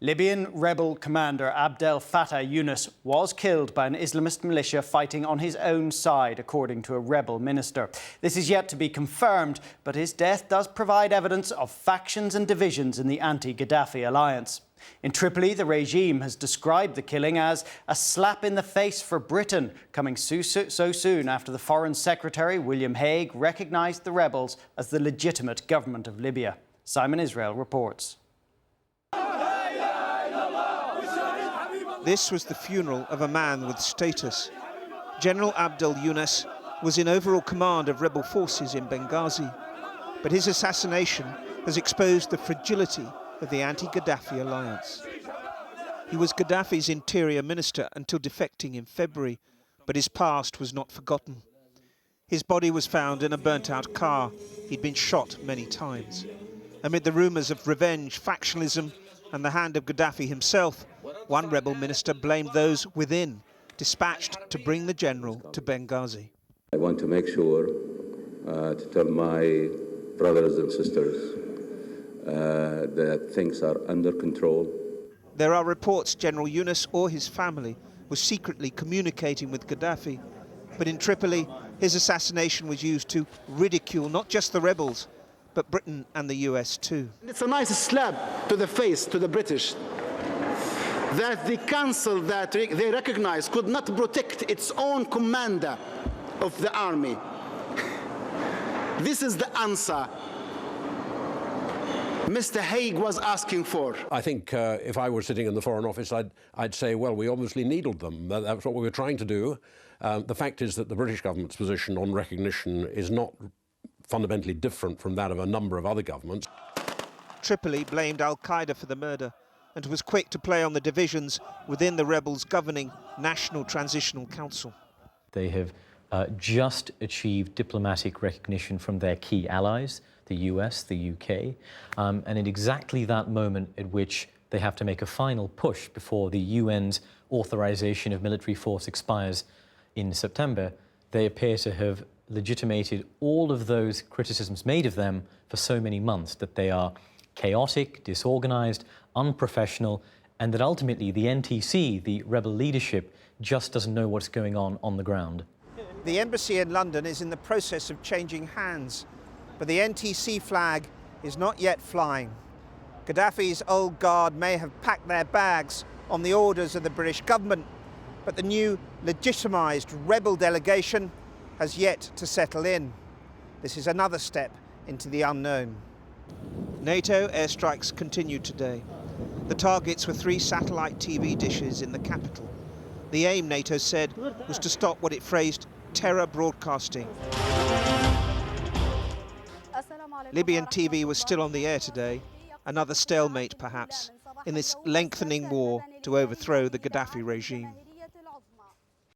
Libyan rebel commander Abdel Fattah Younes was killed by an Islamist militia fighting on his own side, according to a rebel minister. This is yet to be confirmed, but his death does provide evidence of factions and divisions in the anti-Gaddafi alliance. In Tripoli, the regime has described the killing as a slap in the face for Britain, coming so soon after the Foreign Secretary, William Hague, recognised the rebels as the legitimate government of Libya. Simon Israel reports. This was the funeral of a man with status. General Abdel Younes was in overall command of rebel forces in Benghazi, but his assassination has exposed the fragility of the anti-Gaddafi alliance. He was Gaddafi's interior minister until defecting in February, but his past was not forgotten. His body was found in a burnt-out car. He'd been shot many times. Amid the rumours of revenge, factionalism, and the hand of Gaddafi himself, one rebel minister blamed those within, dispatched to bring the general to Benghazi. I want to make sure to tell my brothers and sisters that things are under control. There are reports General Younes or his family was secretly communicating with Gaddafi, but in Tripoli, his assassination was used to ridicule not just the rebels, but Britain and the US too. It's a nice slap to the face to the British that the council that they recognize could not protect its own commander of the army. This is the answer Mr. Hague was asking for. I think if I were sitting in the Foreign Office, I'd say, well, we obviously needled them. That's what we were trying to do. The fact is that the British government's position on recognition is not fundamentally different from that of a number of other governments. Tripoli blamed al-Qaeda for the murder and was quick to play on the divisions within the rebels' governing National Transitional Council. They have just achieved diplomatic recognition from their key allies, the US, the UK, and at exactly that moment at which they have to make a final push before the UN's authorization of military force expires in September, they appear to have legitimated all of those criticisms made of them for so many months, that they are chaotic, disorganized, unprofessional, and that ultimately the NTC, the rebel leadership, just doesn't know what's going on the ground. The embassy in London is in the process of changing hands, but the NTC flag is not yet flying. Gaddafi's old guard may have packed their bags on the orders of the British government, but the new legitimised rebel delegation has yet to settle in. This is another step into the unknown. NATO airstrikes continued today. The targets were 3 satellite TV dishes in the capital. The aim, NATO said, was to stop what it phrased terror broadcasting. Libyan TV was still on the air today, another stalemate perhaps, in this lengthening war to overthrow the Gaddafi regime.